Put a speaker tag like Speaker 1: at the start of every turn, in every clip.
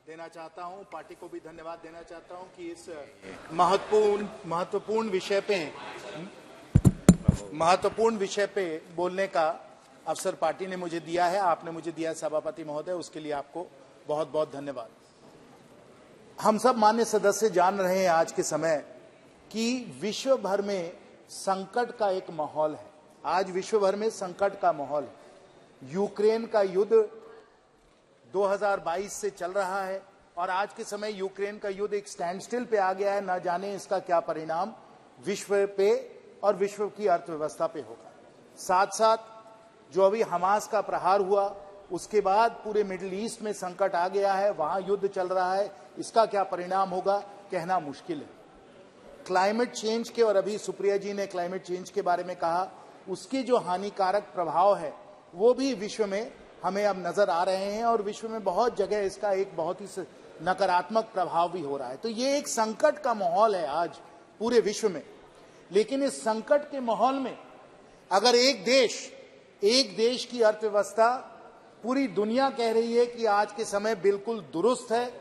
Speaker 1: देना चाहता हूं, पार्टी को भी धन्यवाद देना चाहता हूं कि इस महत्वपूर्ण विषय पे बोलने का अवसर पार्टी ने मुझे दिया है, आपने मुझे दिया है सभापति महोदय, उसके लिए आपको बहुत बहुत धन्यवाद। हम सब मान्य सदस्य जान रहे हैं आज के समय कि विश्व भर में संकट का एक माहौल है। आज विश्व भर में संकट का माहौल है। यूक्रेन का युद्ध 2022 से चल रहा है और आज के समय यूक्रेन का युद्ध एक स्टैंड स्टिल पे आ गया है। न जाने इसका क्या परिणाम विश्व पे और विश्व की अर्थव्यवस्था पे होगा। साथ साथ जो अभी हमास का प्रहार हुआ उसके बाद पूरे मिडिल ईस्ट में संकट आ गया है, वहां युद्ध चल रहा है, इसका क्या परिणाम होगा कहना मुश्किल है। क्लाइमेट चेंज के, और अभी सुप्रिया जी ने क्लाइमेट चेंज के बारे में कहा, उसके जो हानिकारक प्रभाव है वो भी विश्व में हमें अब नजर आ रहे हैं और विश्व में बहुत जगह इसका एक बहुत ही नकारात्मक प्रभाव भी हो रहा है। तो ये एक संकट का माहौल है आज पूरे विश्व में। लेकिन इस संकट के माहौल में अगर एक देश की अर्थव्यवस्था पूरी दुनिया कह रही है कि आज के समय बिल्कुल दुरुस्त है,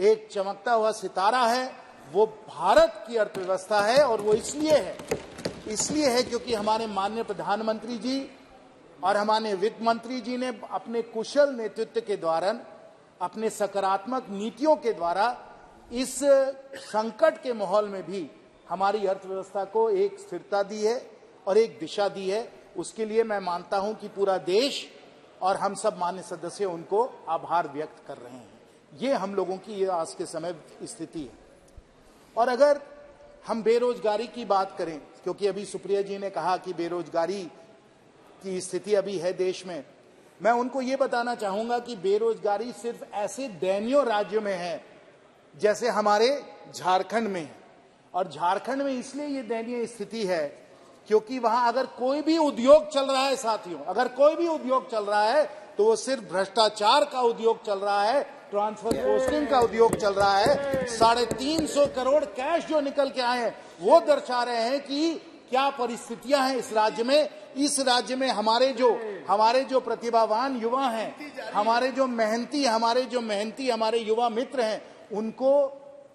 Speaker 1: एक चमकता हुआ सितारा है, वो भारत की अर्थव्यवस्था है। और वो इसलिए है क्योंकि हमारे माननीय प्रधानमंत्री जी और हमारे वित्त मंत्री जी ने अपने कुशल नेतृत्व के द्वारा, अपने सकारात्मक नीतियों के द्वारा इस संकट के माहौल में भी हमारी अर्थव्यवस्था को एक स्थिरता दी है और एक दिशा दी है। उसके लिए मैं मानता हूं कि पूरा देश और हम सब मान्य सदस्य उनको आभार व्यक्त कर रहे हैं। ये हम लोगों की ये आज के समय स्थिति है। और अगर हम बेरोजगारी की बात करें, क्योंकि अभी सुप्रिया जी ने कहा कि बेरोजगारी की स्थिति अभी है देश में, मैं उनको ये बताना चाहूंगा कि बेरोजगारी सिर्फ ऐसे दयनीय राज्यों में है जैसे हमारे झारखंड में है। और झारखंड में इसलिए ये दयनीय स्थिति है क्योंकि वहां अगर कोई भी उद्योग चल रहा है साथियों, अगर कोई भी उद्योग चल रहा है तो वो सिर्फ भ्रष्टाचार का उद्योग चल रहा है, ट्रांसफर पोस्टिंग का उद्योग चल रहा है। 350 करोड़ कैश जो निकल के आए हैं वो दर्शा रहे हैं कि क्या परिस्थितियां हैं इस राज्य में। इस राज्य में हमारे जो प्रतिभावान युवा हैं, हमारे जो मेहनती हमारे युवा मित्र हैं, उनको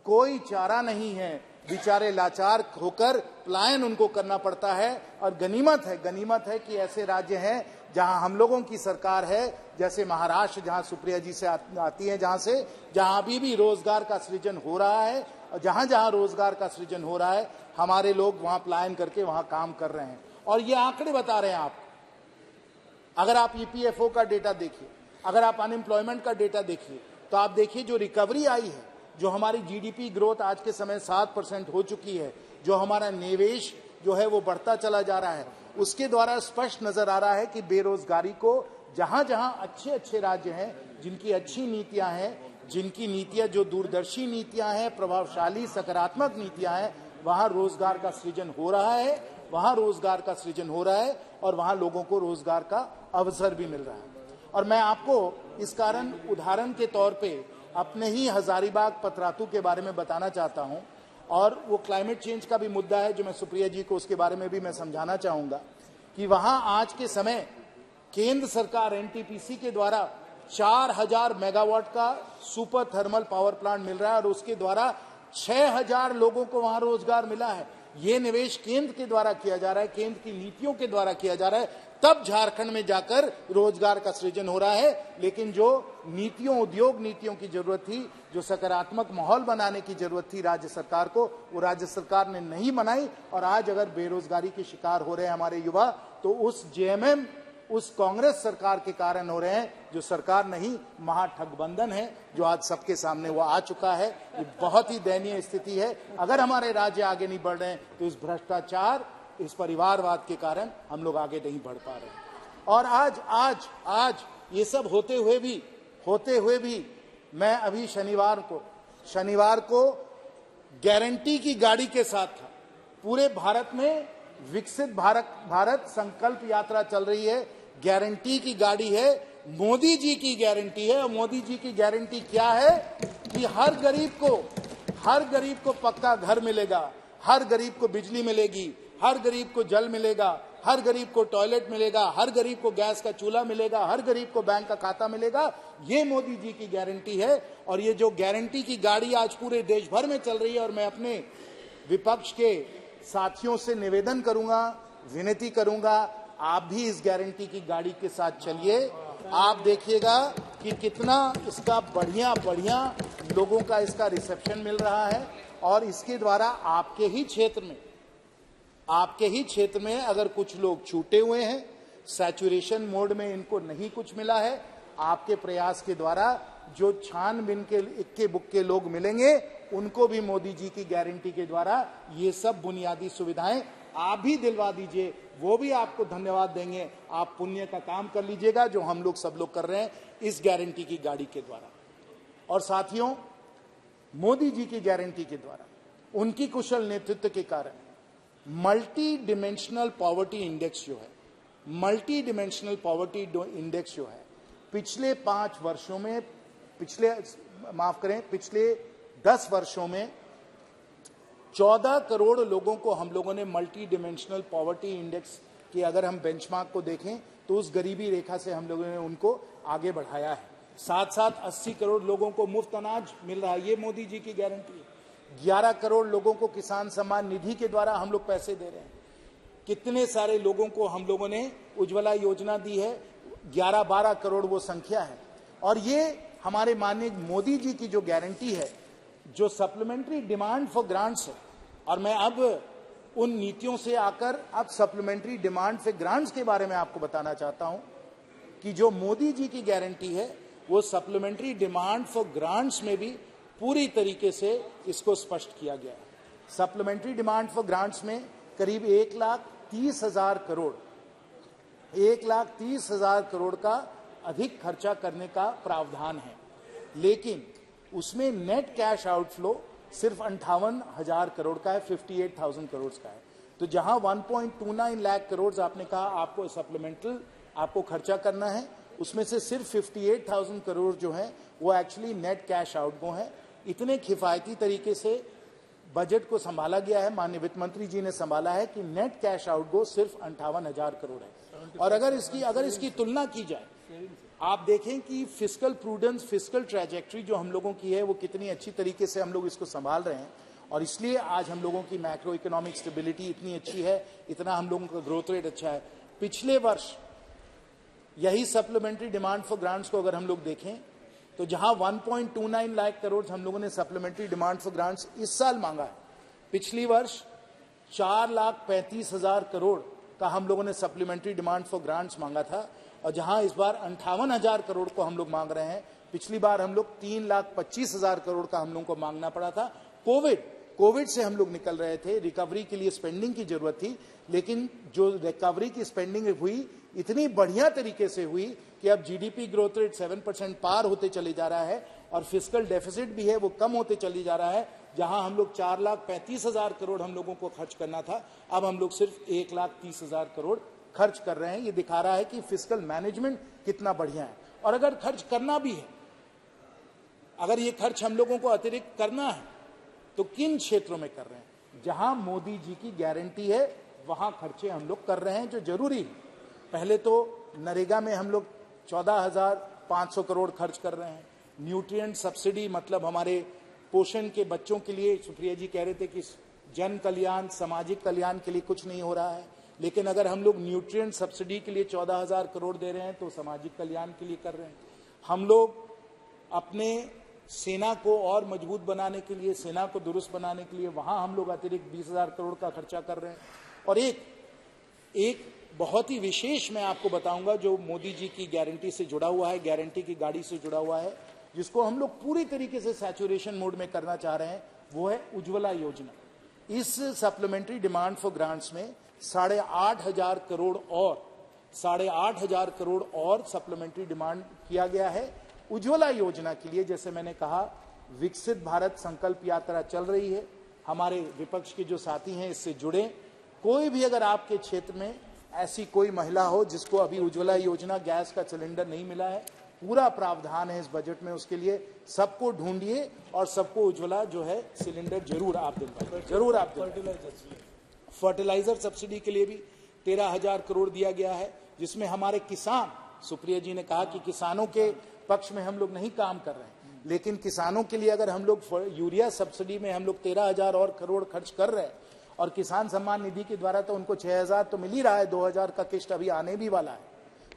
Speaker 1: कोई चारा नहीं है। बेचारे लाचार होकर पलायन उनको करना पड़ता है। और गनीमत है कि ऐसे राज्य हैं जहां हम लोगों की सरकार है, जैसे महाराष्ट्र जहां सुप्रिया जी से आती है, जहां अभी भी रोजगार का सृजन हो रहा है। और जहां रोजगार का सृजन हो रहा है हमारे लोग वहां पलायन करके वहां काम कर रहे हैं। और ये आंकड़े बता रहे हैं आप, अगर आप ईपीएफओ का डेटा देखिए, अगर आप अनएम्प्लॉयमेंट का डेटा देखिए, तो आप देखिए जो रिकवरी आई है, जो हमारी जीडीपी ग्रोथ आज के समय 7% हो चुकी है, जो हमारा निवेश जो है वो बढ़ता चला जा रहा है, उसके द्वारा स्पष्ट नजर आ रहा है कि बेरोजगारी को जहां अच्छे राज्य हैं, जिनकी अच्छी नीतियां हैं, जिनकी नीतियां जो दूरदर्शी नीतियां हैं, प्रभावशाली सकारात्मक नीतियां हैं, वहां रोजगार का सृजन हो रहा है और वहां लोगों को रोजगार का अवसर भी मिल रहा है। और मैं आपको इस कारण उदाहरण के तौर पे अपने ही हजारीबाग पतरातू के बारे में बताना चाहता हूं। और वो क्लाइमेट चेंज का भी मुद्दा है जो मैं सुप्रिया जी को उसके बारे में भी मैं समझाना चाहूंगा कि वहां आज के समय केंद्र सरकार एनटीपीसी के द्वारा 4000 मेगावाट का सुपर थर्मल पावर प्लांट मिल रहा है और उसके द्वारा 6000 लोगों को वहां रोजगार मिला है। ये निवेश केंद्र के द्वारा किया जा रहा है, केंद्र की नीतियों के द्वारा किया जा रहा है, तब झारखंड में जाकर रोजगार का सृजन हो रहा है। लेकिन जो उद्योग नीतियों की जरूरत थी, जो सकारात्मक माहौल बनाने की जरूरत थी राज्य सरकार को, वो राज्य सरकार ने नहीं बनाई। और आज अगर बेरोजगारी के शिकार हो रहे हैं हमारे युवा, तो उस जेएमएम, उस कांग्रेस सरकार के कारण हो रहे हैं, जो सरकार नहीं महाठगबंधन है, जो आज सबके सामने वो आ चुका है। ये बहुत ही दयनीय स्थिति है। अगर हमारे राज्य आगे नहीं बढ़ रहे हैं तो इस भ्रष्टाचार, इस परिवारवाद के कारण हम लोग आगे नहीं बढ़ पा रहे। और आज ये सब होते हुए भी मैं अभी शनिवार को गारंटी की गाड़ी के साथ था। पूरे भारत में विकसित भारत संकल्प यात्रा चल रही है। गारंटी की गाड़ी है, मोदी जी की गारंटी है। और मोदी जी की गारंटी क्या है कि हर गरीब को पक्का घर मिलेगा, हर गरीब को बिजली मिलेगी, हर गरीब को जल मिलेगा, हर गरीब को टॉयलेट मिलेगा, हर गरीब को गैस का चूल्हा मिलेगा, हर गरीब को बैंक का खाता मिलेगा। ये मोदी जी की गारंटी है। और ये जो गारंटी की गाड़ी आज पूरे देश भर में चल रही है, और मैं अपने विपक्ष के साथियों से निवेदन करूंगा, विनती करूंगा, आप भी इस गारंटी की गाड़ी के साथ चलिए। आप देखिएगा कि कितना इसका बढ़िया लोगों का इसका रिसेप्शन मिल रहा है। और इसके द्वारा आपके ही क्षेत्र में अगर कुछ लोग छूटे हुए हैं, सैचुरेशन मोड में इनको नहीं कुछ मिला है, आपके प्रयास के द्वारा जो छानबीन के इक्के बुक्के लोग मिलेंगे, उनको भी मोदी जी की गारंटी के द्वारा ये सब बुनियादी सुविधाएं आप भी दिलवा दीजिए। वो भी आपको धन्यवाद देंगे। आप पुण्य का काम कर लीजिएगा, जो हम लोग सब लोग कर रहे हैं इस गारंटी की गाड़ी के द्वारा। और साथियों, मोदी जी की गारंटी के द्वारा, उनकी कुशल नेतृत्व के कारण मल्टी डिमेंशनल पॉवर्टी इंडेक्स जो है, पिछले 5 वर्षों में, पिछले 10 वर्षों में 14 करोड़ लोगों को हम लोगों ने मल्टी डिमेंशनल पॉवर्टी इंडेक्स की अगर हम बेंचमार्क को देखें तो उस गरीबी रेखा से हम लोगों ने उनको आगे बढ़ाया है। साथ साथ 80 करोड़ लोगों को मुफ्त अनाज मिल रहा है, ये मोदी जी की गारंटी है। 11 करोड़ लोगों को किसान सम्मान निधि के द्वारा हम लोग पैसे दे रहे हैं। कितने सारे लोगों को हम लोगों ने उज्ज्वला योजना दी है, 11-12 करोड़ वो संख्या है। और ये हमारे माननीय मोदी जी की जो गारंटी है, जो सप्लीमेंट्री डिमांड फॉर ग्रांट्स है, और मैं अब उन नीतियों से आकर अब सप्लीमेंट्री डिमांड फॉर ग्रांट्स के बारे में आपको बताना चाहता हूं कि जो मोदी जी की गारंटी है, वो सप्लीमेंट्री डिमांड फॉर ग्रांट्स में भी पूरी तरीके से इसको स्पष्ट किया गया है। सप्लीमेंट्री डिमांड फॉर ग्रांट्स में करीब 1,30,000 करोड़ का अधिक खर्चा करने का प्रावधान है, लेकिन उसमें नेट कैश आउटफ्लो सिर्फ 58,000 करोड़ का है, 58,000 करोड़ का है। तो जहां 1.29 लाख करोड़ आपने कहा आपको सप्लीमेंट्री आपको खर्चा करना है, उसमें से सिर्फ 58,000 करोड़ जो है वो एक्चुअली नेट कैश आउटगो है। इतने किफायती तरीके से बजट को संभाला गया है, माननीय वित्त मंत्री जी ने संभाला है कि नेट कैश आउटगो सिर्फ 58,000 करोड़ है। और अगर इसकी तुलना की जाए, आप देखें कि फिस्कल प्रूडेंस, फिस्कल ट्रैजेक्टरी जो हम लोगों की है, वो कितनी अच्छी तरीके से हम लोग इसको संभाल रहे हैं। और इसलिए आज हम लोगों की मैक्रो इकोनॉमिक स्टेबिलिटी इतनी अच्छी है, इतना हम लोगों का ग्रोथ रेट अच्छा है। पिछले वर्ष यही सप्लीमेंट्री डिमांड फॉर ग्रांट्स को अगर हम लोग देखें तो जहां 1.29 लाख करोड़ हम लोगों ने सप्लीमेंट्री डिमांड फॉर ग्रांट्स इस साल मांगा है, पिछली वर्ष 4,35,000 करोड़ का हम लोगों ने सप्लीमेंट्री डिमांड फॉर ग्रांट्स मांगा था। और जहां इस बार 58,000 करोड़ को हम लोग मांग रहे हैं, पिछली बार हम लोग 3,25,000 करोड़ का हम लोगों को मांगना पड़ा था। कोविड से हम लोग निकल रहे थे, रिकवरी के लिए स्पेंडिंग की जरूरत थी, लेकिन जो रिकवरी की स्पेंडिंग हुई इतनी बढ़िया तरीके से हुई कि अब जीडीपी ग्रोथ रेट 7% पार होते चले जा रहा है और फिस्कल डेफिसिट भी है वो कम होते चले जा रहा है। जहां हम लोग 4,35,000 करोड़ हम लोगों को खर्च करना था, अब हम लोग सिर्फ 1,30,000 करोड़ खर्च कर रहे हैं। ये दिखा रहा है कि फिस्कल मैनेजमेंट कितना बढ़िया है। और अगर खर्च करना भी है, अगर ये खर्च हम लोगों को अतिरिक्त करना है तो किन क्षेत्रों में कर रहे हैं? जहां मोदी जी की गारंटी है वहां खर्चे हम लोग कर रहे हैं जो जरूरी है। पहले तो नरेगा में हम लोग 14,500 करोड़ खर्च कर रहे हैं। न्यूट्रिएंट सब्सिडी, मतलब हमारे पोषण के बच्चों के लिए, सुप्रिया जी कह रहे थे कि जन कल्याण, सामाजिक कल्याण के लिए कुछ नहीं हो रहा है, लेकिन अगर हम लोग न्यूट्रिएंट सब्सिडी के लिए 14,000 करोड़ दे रहे हैं तो सामाजिक कल्याण के लिए कर रहे हैं। हम लोग अपने सेना को और मजबूत बनाने के लिए, सेना को दुरुस्त बनाने के लिए वहां हम लोग अतिरिक्त 20,000 करोड़ का खर्चा कर रहे हैं। और एक बहुत ही विशेष मैं आपको बताऊंगा जो मोदी जी की गारंटी से जुड़ा हुआ है, गारंटी की गाड़ी से जुड़ा हुआ है, जिसको हम लोग पूरी तरीके से सैचुरेशन मोड में करना चाह रहे हैं, वो है उज्ज्वला योजना। इस सप्लीमेंट्री डिमांड फॉर ग्रांट्स में 8,500 करोड़ और सप्लीमेंट्री डिमांड किया गया है उज्ज्वला योजना के लिए। जैसे मैंने कहा, विकसित भारत संकल्प यात्रा चल रही है। हमारे विपक्ष के जो साथी हैं इससे जुड़े, कोई भी अगर आपके क्षेत्र में ऐसी कोई महिला हो जिसको अभी उज्ज्वला योजना गैस का सिलेंडर नहीं मिला है, पूरा प्रावधान है इस बजट में उसके लिए। सबको ढूंढिए और सबको उज्ज्वला जो है सिलेंडर जरूर आप दिलवाइए, जरूर आप दिलवाइए। फर्टिलाइजर सब्सिडी के लिए भी 13,000 करोड़ दिया गया है, जिसमें हमारे किसान, सुप्रिया जी ने कहा कि किसानों के पक्ष में हम लोग नहीं काम कर रहे हैं, लेकिन किसानों के लिए अगर हम लोग यूरिया सब्सिडी में हम लोग 13,000 और करोड़ खर्च कर रहे हैं, और किसान सम्मान निधि के द्वारा तो उनको 6,000 तो मिल ही रहा है, 2,000 का किस्त अभी आने भी वाला है।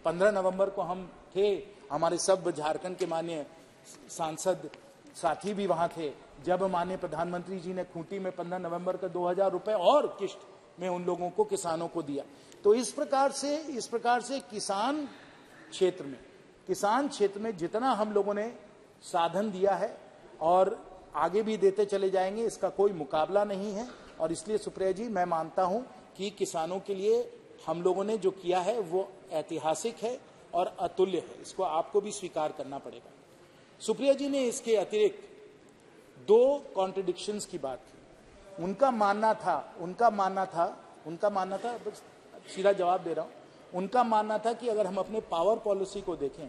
Speaker 1: 15 नवंबर को हम थे, हमारे सब झारखंड के माननीय सांसद साथी भी वहां थे, जब माननीय प्रधानमंत्री जी ने खूंटी में 15 नवंबर का 2,000 रुपए और किस्त में उन लोगों को, किसानों को दिया। तो इस प्रकार से किसान क्षेत्र में जितना हम लोगों ने साधन दिया है और आगे भी देते चले जाएंगे, इसका कोई मुकाबला नहीं है। और इसलिए सुप्रिया जी, मैं मानता हूं कि किसानों के लिए हम लोगों ने जो किया है वो ऐतिहासिक है और अतुल्य है, इसको आपको भी स्वीकार करना पड़ेगा। सुप्रिया जी ने इसके अतिरिक्त 2 कॉन्ट्रडिक्शंस की बात की। उनका मानना था, सीधा जवाब दे रहा हूं, उनका मानना था कि अगर हम अपने पावर पॉलिसी को देखें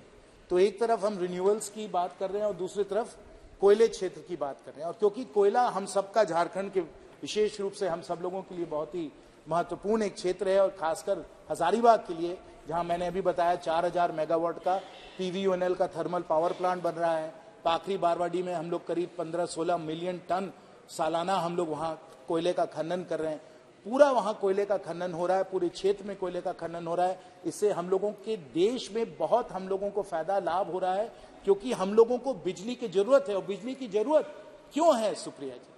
Speaker 1: तो एक तरफ हम रिन्यूएबल्स की बात कर रहे हैं और दूसरी तरफ कोयले क्षेत्र की बात कर रहे हैं। और क्योंकि कोयला हम सबका, झारखंड के विशेष रूप से हम सब लोगों के लिए बहुत ही महत्वपूर्ण एक क्षेत्र है, और खासकर हजारीबाग के लिए, जहां मैंने अभी बताया 4,000 मेगावाट का पीवीयूएनएल का थर्मल पावर प्लांट बन रहा है। पाखरी बारवाडी में हम लोग करीब 15-16 मिलियन टन सालाना हम लोग वहां कोयले का खनन कर रहे हैं। पूरा वहां कोयले का खनन हो रहा है, पूरे क्षेत्र में कोयले का खनन हो रहा है। इससे हम लोगों के देश में बहुत हम लोगों को फायदा लाभ हो रहा है, क्योंकि हम लोगों को बिजली की जरूरत है। और बिजली की जरूरत क्यों है सुप्रिया जी?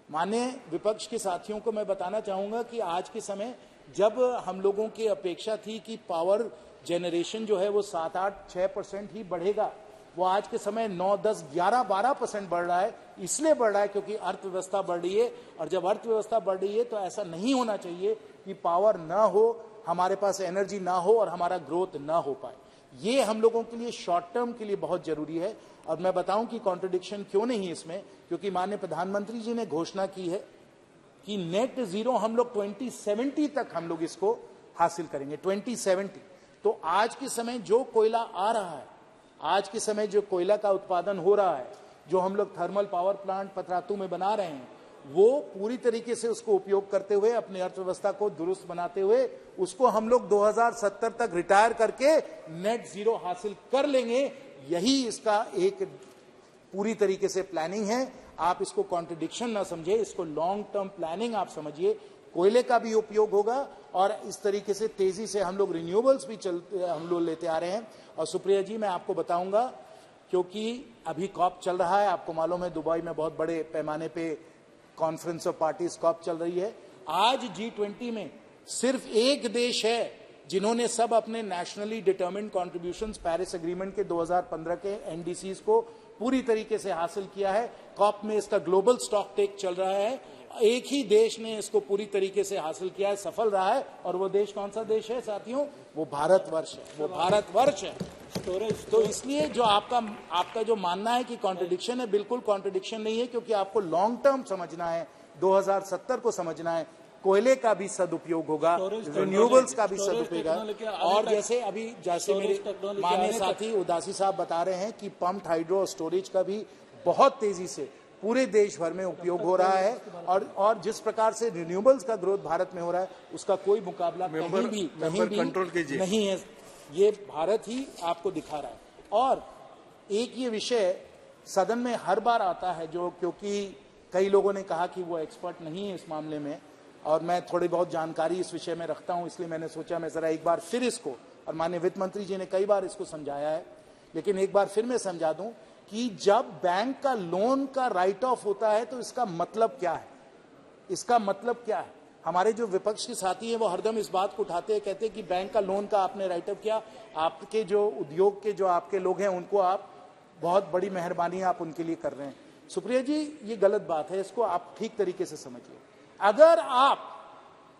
Speaker 1: माने विपक्ष के साथियों को मैं बताना चाहूंगा कि आज के समय जब हम लोगों की अपेक्षा थी कि पावर जनरेशन जो है वो 7-8-6% ही बढ़ेगा, वो आज के समय 9-10-11-12% बढ़ रहा है। इसलिए बढ़ रहा है क्योंकि अर्थव्यवस्था बढ़ रही है, और जब अर्थव्यवस्था बढ़ रही है तो ऐसा नहीं होना चाहिए कि पावर ना हो, हमारे पास एनर्जी ना हो और हमारा ग्रोथ ना हो पाए। ये हम लोगों के लिए शॉर्ट टर्म के लिए बहुत जरूरी है। और मैं बताऊं कि कॉन्ट्रडिक्शन क्यों नहीं इसमें, क्योंकि माननीय प्रधानमंत्री जी ने घोषणा की है कि नेट जीरो हम लोग 2070 तक हम लोग इसको हासिल करेंगे, 2070। तो आज के समय जो कोयला आ रहा है, आज के समय जो कोयला का उत्पादन हो रहा है, जो हम लोग थर्मल पावर प्लांट पतरातू में बना रहे हैं, वो पूरी तरीके से उसको उपयोग करते हुए, अपनी अर्थव्यवस्था को दुरुस्त बनाते हुए, उसको हम लोग 2070 तक रिटायर करके नेट जीरो हासिल कर लेंगे। यही इसका एक पूरी तरीके से प्लानिंग है। आप इसको कॉन्ट्रडिक्शन ना समझे, इसको लॉन्ग टर्म प्लानिंग आप समझिए। कोयले का भी उपयोग होगा और इस तरीके से तेजी से हम लोग रिन्यूएबल्स भी हम लोग लेते आ रहे हैं। और सुप्रिया जी, मैं आपको बताऊंगा, क्योंकि अभी कॉप चल रहा है, आपको मालूम है दुबई में बहुत बड़े पैमाने पे कॉन्फ्रेंस ऑफ पार्टीज कॉप चल रही है। आज G20 में सिर्फ एक देश है जिन्होंने सब अपने nationally determined contributions Paris agreement के 2015 के एनडीसीज को पूरी तरीके से हासिल किया है। कॉप में इसका ग्लोबल स्टॉक टेक चल रहा है, एक ही देश ने इसको पूरी तरीके से हासिल किया है, सफल रहा है। और वो देश कौन सा देश है साथियों? वो भारतवर्ष है, वो भारतवर्ष है। तो इसलिए जो आपका जो मानना है कि कॉन्ट्रडिक्शन है, बिल्कुल कॉन्ट्रडिक्शन नहीं है, क्योंकि आपको लॉन्ग टर्म समझना है, 2070 को समझना है। कोयले का भी सदुपयोग होगा, रिन्यूएबल्स का भी सदुपयोग होगा। और जैसे मेरे माननीय साथी उदासी साहब बता रहे हैं कि पंप्ड हाइड्रो स्टोरेज का भी बहुत तेजी से पूरे देश भर में उपयोग हो रहा है। और जिस प्रकार से रिन्यूएबल्स का ग्रोथ भारत में हो रहा है, उसका कोई मुकाबला कहीं भी नहीं है। ये भारत ही आपको दिखा रहा है। और एक ये विषय सदन में हर बार आता है, जो क्योंकि कई लोगों ने कहा कि वो एक्सपर्ट नहीं है इस मामले में, और मैं थोड़ी बहुत जानकारी इस विषय में रखता हूं, इसलिए मैंने सोचा मैं जरा एक बार फिर इसको, और माननीय वित्त मंत्री जी ने कई बार इसको समझाया है, लेकिन एक बार फिर मैं समझा दूं कि जब बैंक का लोन का राइट ऑफ होता है तो इसका मतलब क्या है? इसका मतलब क्या है? हमारे जो विपक्ष के साथी हैं वो हरदम इस बात को उठाते हैं, कहते हैं कि बैंक का लोन का आपने राइट ऑफ किया, आपके जो उद्योग के जो आपके लोग हैं उनको आप बहुत बड़ी मेहरबानी आप उनके लिए कर रहे हैं। सुप्रिया जी, ये गलत बात है, इसको आप ठीक तरीके से समझिए। अगर आप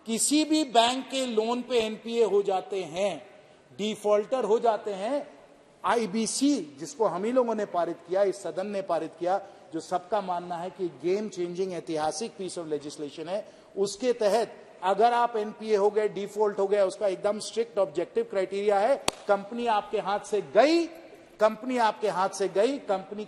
Speaker 1: किसी भी बैंक के लोन पे एनपीए हो जाते हैं, डिफॉल्टर हो जाते हैं, आईबीसी जिसको हम ही लोगों ने पारित किया, इस सदन ने पारित किया, जो सबका मानना है कि गेम चेंजिंग ऐतिहासिक पीस ऑफ लेजिस्लेशन है, उसके तहत अगर आप एनपीए हो गए, डिफॉल्ट हो गए, उसका एकदम स्ट्रिक्ट ऑब्जेक्टिव क्राइटेरिया है, कंपनी आपके हाथ से गई, कंपनी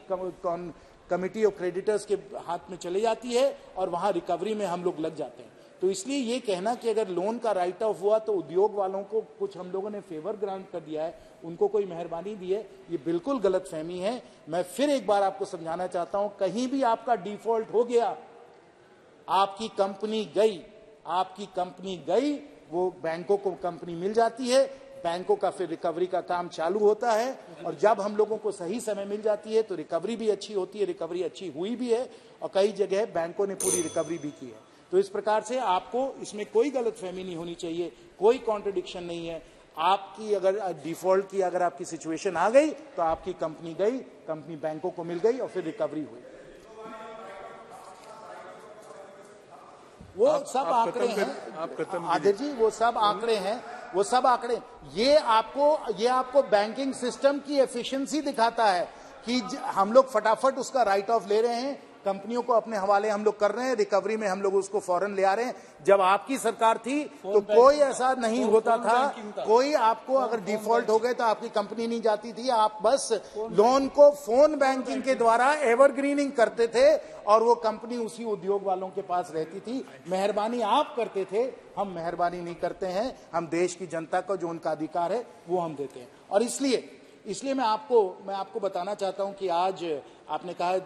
Speaker 1: कमिटी ऑफ क्रेडिटर्स के हाथ में चली जाती है और वहां रिकवरी में हम लोग लग जाते हैं। तो इसलिए ये कहना कि अगर लोन का राइट ऑफ हुआ तो उद्योग वालों को कुछ हम लोगों ने फेवर ग्रांट कर दिया है, उनको कोई मेहरबानी दी है, ये बिल्कुल गलतफहमी है। मैं फिर एक बार आपको समझाना चाहता हूं, कहीं भी आपका डिफॉल्ट हो गया, आपकी कंपनी गई, वो बैंकों को कंपनी मिल जाती है, बैंकों का फिर रिकवरी का काम चालू होता है, और जब हम लोगों को सही समय मिल जाती है तो रिकवरी भी अच्छी होती है, रिकवरी अच्छी हुई भी है, और कई जगह बैंकों ने पूरी रिकवरी भी की है। तो इस प्रकार से आपको इसमें कोई गलतफहमी नहीं होनी चाहिए, कोई कॉन्ट्रडिक्शन नहीं है। आपकी अगर डिफॉल्ट की अगर आपकी सिचुएशन आ गई तो आपकी कंपनी गई, कंपनी बैंकों को मिल गई और फिर रिकवरी हुई। वो सब आंकड़े हैं आदिर जी, वो सब आंकड़े हैं, वो सब आंकड़े। ये आपको बैंकिंग सिस्टम की एफिशिएंसी दिखाता है कि हम लोग फटाफट उसका राइट ऑफ ले रहे हैं, कंपनियों को अपने हवाले हम लोग कर रहे हैं, रिकवरी में हम लोग उसको फौरन ले आ रहे हैं। जब आपकी सरकार थी तो कोई ऐसा नहीं होता था, कोई आपको अगर डिफॉल्ट हो गए तो आपकी कंपनी नहीं जाती थी, आप बस लोन को फोन बैंकिंग के द्वारा एवरग्रीनिंग करते थे और वो कंपनी उसी उद्योग वालों के पास रहती थी। मेहरबानी आप करते थे, हम मेहरबानी नहीं करते हैं, हम देश की जनता को जो उनका अधिकार है वो हम देते हैं। और इसलिए मैं आपको बताना चाहता हूं कि आज आपने कहा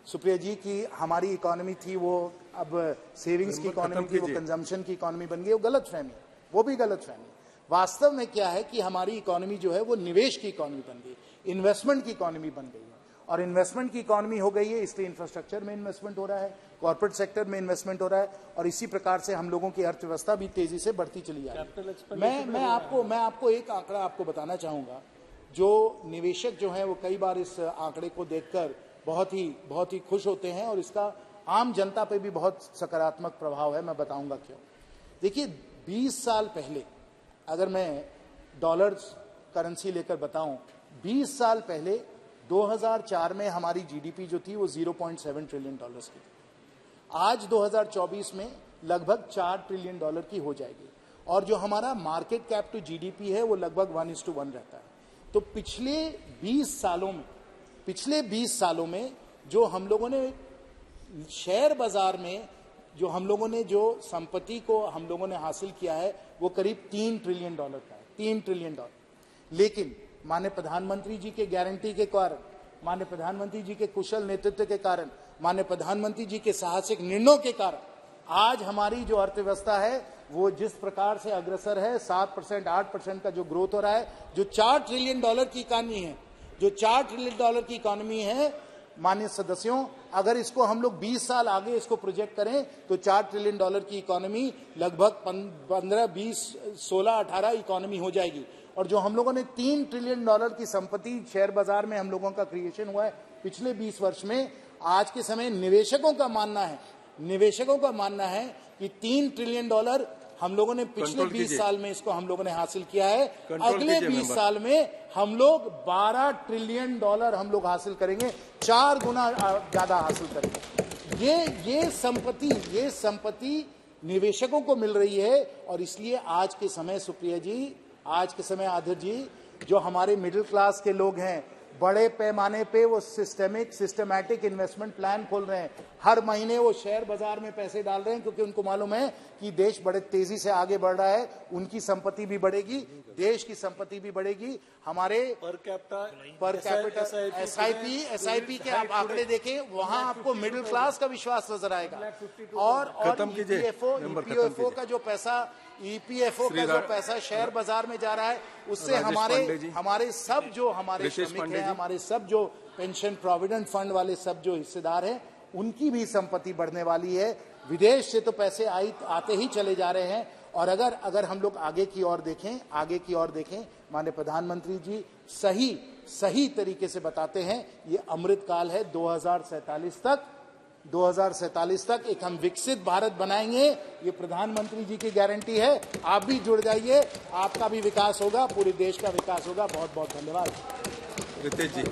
Speaker 1: सुप्रिया जी की हमारी इकोनॉमी थी वो अब सेविंग्स की इकोनॉमी थी, वो कंजम्पशन की इकोनॉमी बन गई, वो गलतफहमी, वो भी गलतफहमी। वास्तव में क्या है कि हमारी इकोनॉमी जो है वो निवेश की इकोनॉमी बन गई, इन्वेस्टमेंट की इकोनॉमी बन गई है, और इन्वेस्टमेंट की इकोनॉमी हो गई है, इसलिए इंफ्रास्ट्रक्चर में इन्वेस्टमेंट हो रहा है, कॉर्पोरेट सेक्टर में इन्वेस्टमेंट हो रहा है, और इसी प्रकार से हम लोगों की अर्थव्यवस्था भी तेजी से बढ़ती चली जा रही है। मैं आपको एक आंकड़ा आपको बताना चाहूंगा, जो निवेशक जो है वो कई बार इस आंकड़े को देखकर बहुत ही खुश होते हैं, और इसका आम जनता पे भी बहुत सकारात्मक प्रभाव है। मैं बताऊंगा क्यों। देखिए 20 साल पहले, अगर मैं डॉलर्स करेंसी लेकर बताऊं, 20 साल पहले 2004 में हमारी जीडीपी जो थी वो 0.7 ट्रिलियन डॉलर्स की थी। आज 2024 में लगभग 4 ट्रिलियन डॉलर की हो जाएगी, और जो हमारा मार्केट कैप टू जीडीपी है वो लगभग 1:1 रहता है। तो पिछले 20 सालों में जो हम लोगों ने शेयर बाजार में जो हम लोगों ने जो संपत्ति को हम लोगों ने हासिल किया है वो करीब 3 ट्रिलियन डॉलर का है, 3 ट्रिलियन डॉलर। लेकिन माननीय प्रधानमंत्री जी के गारंटी के कारण, माननीय प्रधानमंत्री जी के कुशल नेतृत्व के कारण, माननीय प्रधानमंत्री जी के साहसिक निर्णयों के कारण आज हमारी जो अर्थव्यवस्था है वो जिस प्रकार से अग्रसर है, 7%, 8% का जो ग्रोथ हो रहा है, जो 4 ट्रिलियन डॉलर की इकॉनमी है, जो 4 ट्रिलियन डॉलर की इकॉनमी है, माननीय सदस्यों, अगर इसको हम लोग 20 साल आगे इसको प्रोजेक्ट करें तो 4 ट्रिलियन डॉलर की इकॉनमी लगभग 15, 20, 16, 18 इकॉनमी हो जाएगी। और जो हम लोगों ने 3 ट्रिलियन डॉलर की संपत्ति शेयर बाजार में हम लोगों का क्रिएशन हुआ है पिछले 20 वर्ष में, आज के समय निवेशकों का मानना है कि 3 ट्रिलियन डॉलर हम लोगों ने पिछले 20 साल में इसको हम लोगों ने हासिल किया है। अगले 20 साल में हम लोग 12 ट्रिलियन डॉलर हम लोग हासिल करेंगे, 4 गुना ज्यादा हासिल करेंगे। ये संपत्ति निवेशकों को मिल रही है, और इसलिए आज के समय सुप्रिया जी, आज के समय आदिर जी, जो हमारे मिडिल क्लास के लोग हैं बड़े पैमाने पे वो सिस्टमैटिक इन्वेस्टमेंट प्लान खोल रहे हैं, हर महीने वो शेयर बाजार में पैसे डाल रहे हैं, क्योंकि उनको मालूम है कि देश बड़े तेजी से आगे बढ़ रहा है, उनकी संपत्ति भी बढ़ेगी, देश की संपत्ति भी बढ़ेगी। हमारे पर कैपिटा एसआईपी के आप आंकड़े देखें, वहां आपको मिडिल क्लास का विश्वास नजर आएगा। और ईपीएफओ का जो पैसा शेयर बाजार में जा रहा है, उससे हमारे सब जो हमारे श्रमिक हैं, हमारे सब जो पेंशन प्रोविडेंट फंड वाले सब जो हिस्सेदार हैं, उनकी भी संपत्ति बढ़ने वाली है। विदेश से तो पैसे आते ही चले जा रहे हैं। और अगर हम लोग आगे की ओर देखें, माननीय प्रधानमंत्री जी सही तरीके से बताते हैं, ये अमृत काल है। 2047 तक एक हम विकसित भारत बनाएंगे, ये प्रधानमंत्री जी की गारंटी है। आप भी जुड़ जाइए, आपका भी विकास होगा, पूरे देश का विकास होगा। बहुत बहुत धन्यवाद।
Speaker 2: रितेश जी।